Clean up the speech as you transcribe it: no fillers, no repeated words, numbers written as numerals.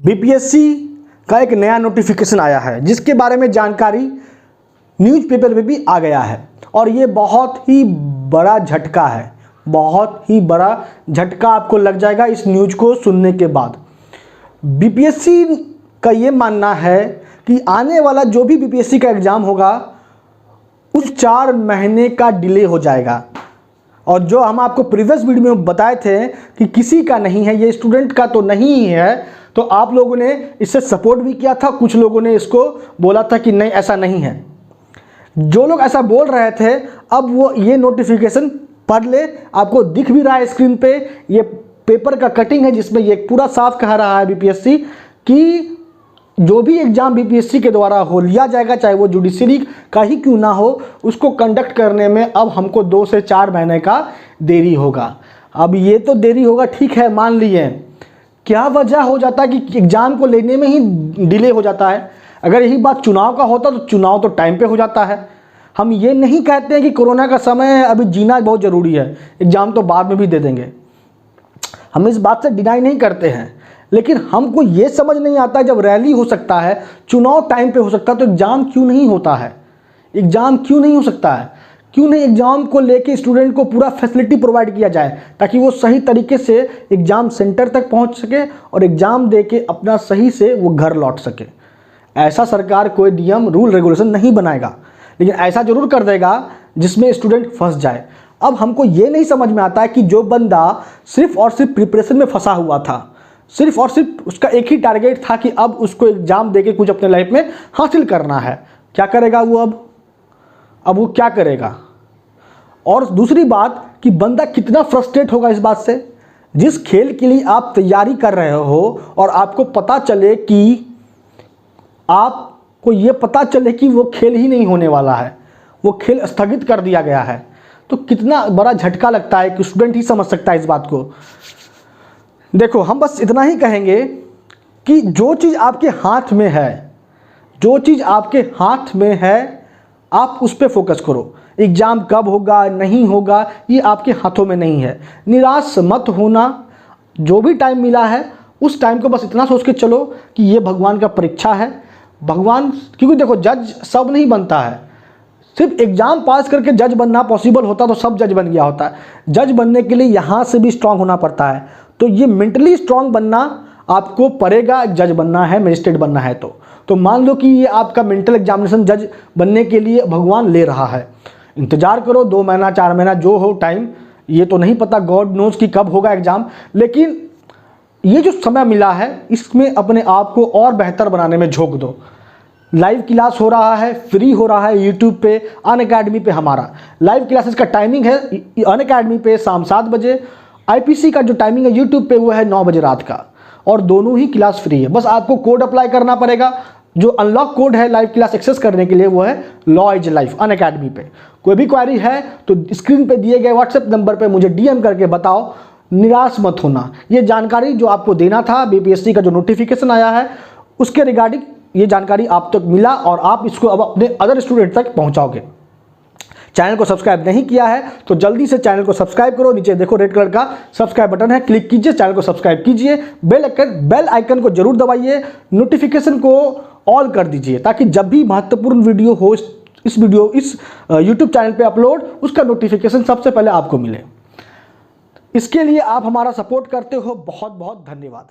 BPSC का एक नया नोटिफिकेशन आया है जिसके बारे में जानकारी न्यूज़पेपर में भी आ गया है और ये बहुत ही बड़ा झटका है, बहुत ही बड़ा झटका आपको लग जाएगा इस न्यूज़ को सुनने के बाद। बीपीएससी का ये मानना है कि आने वाला जो भी बीपीएससी का एग्ज़ाम होगा उस 4 महीने का डिले हो जाएगा। और जो हम आपको प्रीवियस वीडियो में बताए थे कि किसी का नहीं है, ये स्टूडेंट का तो नहीं है, तो आप लोगों ने इससे सपोर्ट भी किया था, कुछ लोगों ने इसको बोला था कि नहीं ऐसा नहीं है। जो लोग ऐसा बोल रहे थे अब वो ये नोटिफिकेशन पढ़ ले, आपको दिख भी रहा है स्क्रीन पे, ये पेपर का कटिंग है जिसमें ये पूरा साफ कह रहा है बीपीएससी कि जो भी एग्ज़ाम बीपीएससी के द्वारा हो लिया जाएगा, चाहे वो जुडिशरी का ही क्यों ना हो, उसको कंडक्ट करने में अब हमको 2 से 4 महीने का देरी होगा। अब ये तो देरी होगा, ठीक है, मान लिए, क्या वजह हो जाता है कि एग्ज़ाम को लेने में ही डिले हो जाता है। अगर यही बात चुनाव का होता तो चुनाव तो टाइम पे हो जाता है। हम ये नहीं कहते हैं कि कोरोना का समय है, अभी जीना बहुत ज़रूरी है, एग्ज़ाम तो बाद में भी दे देंगे, हम इस बात से डिनाई नहीं करते हैं। लेकिन हमको ये समझ नहीं आता जब रैली हो सकता है, चुनाव टाइम पे हो सकता है, तो एग्ज़ाम क्यों नहीं होता है? एग्ज़ाम क्यों नहीं हो सकता है? क्यों नहीं एग्ज़ाम को लेके स्टूडेंट को पूरा फैसिलिटी प्रोवाइड किया जाए ताकि वो सही तरीके से एग्ज़ाम सेंटर तक पहुंच सके और एग्ज़ाम दे के अपना सही से वो घर लौट सके। ऐसा सरकार कोई नियम रूल रेगुलेशन नहीं बनाएगा, लेकिन ऐसा ज़रूर कर देगा जिसमें स्टूडेंट फंस जाए। अब हमको ये नहीं समझ में आता है कि जो बंदा सिर्फ और सिर्फ प्रिपरेशन में फंसा हुआ था, सिर्फ और सिर्फ उसका एक ही टारगेट था कि अब उसको एग्ज़ाम देके कुछ अपने लाइफ में हासिल करना है, क्या करेगा वो? अब वो क्या करेगा? और दूसरी बात कि बंदा कितना फ्रस्ट्रेट होगा इस बात से, जिस खेल के लिए आप तैयारी कर रहे हो और आपको पता चले कि आपको ये पता चले कि वो खेल ही नहीं होने वाला है, वो खेल स्थगित कर दिया गया है, तो कितना बड़ा झटका लगता है कि स्टूडेंट ही समझ सकता है इस बात को। देखो, हम बस इतना ही कहेंगे कि जो चीज़ आपके हाथ में है, जो चीज़ आपके हाथ में है, आप उस पर फोकस करो। एग्ज़ाम कब होगा नहीं होगा ये आपके हाथों में नहीं है। निराश मत होना, जो भी टाइम मिला है उस टाइम को बस इतना सोच के चलो कि ये भगवान का परीक्षा है। भगवान, क्योंकि देखो जज सब नहीं बनता है, सिर्फ एग्ज़ाम पास करके जज बनना पॉसिबल होता तो सब जज बन गया होता है। जज बनने के लिए यहाँ से भी स्ट्रांग होना पड़ता है, तो ये मेंटली स्ट्रांग बनना आपको पड़ेगा। जज बनना है, मजिस्ट्रेट बनना है तो मान लो कि ये आपका मेंटल एग्जामिनेशन जज बनने के लिए भगवान ले रहा है। इंतज़ार करो 2 महीना 4 महीना जो हो टाइम, ये तो नहीं पता, गॉड नोज कि कब होगा एग्ज़ाम, लेकिन ये जो समय मिला है इसमें अपने आप को और बेहतर बनाने में झोंक दो। लाइव क्लास हो रहा है, फ्री हो रहा है यूट्यूब पे, अनअकैडमी पे। हमारा लाइव क्लासेस का टाइमिंग है अनअकैडमी पे शाम 7 बजे, आईपीसी का जो टाइमिंग है यूट्यूब पे वो है 9 बजे रात का, और दोनों ही क्लास फ्री है। बस आपको कोड अप्लाई करना पड़ेगा। जो अनलॉक कोड है लाइव क्लास एक्सेस करने के लिए वो है लॉ इज लाइफ अनअकैडमी पे। कोई भी क्वेरी है तो स्क्रीन पे दिए गए व्हाट्सएप नंबर पे मुझे डीएम करके बताओ, निराश मत होना। ये जानकारी जो आपको देना था, बीपीएससी का जो नोटिफिकेशन आया है उसके रिगार्डिंग ये जानकारी आप तक मिला और आप इसको अब अपने अदर स्टूडेंट तक पहुंचाओगे। चैनल को सब्सक्राइब नहीं किया है तो जल्दी से चैनल को सब्सक्राइब करो, नीचे देखो रेड कलर का सब्सक्राइब बटन है, क्लिक कीजिए, चैनल को सब्सक्राइब कीजिए, बेल आइकन को जरूर दबाइए, नोटिफिकेशन को ऑल कर दीजिए ताकि जब भी महत्वपूर्ण वीडियो हो इस यूट्यूब चैनल पे अपलोड, उसका नोटिफिकेशन सबसे पहले आपको मिले। इसके लिए आप हमारा सपोर्ट करते हो, बहुत बहुत धन्यवाद।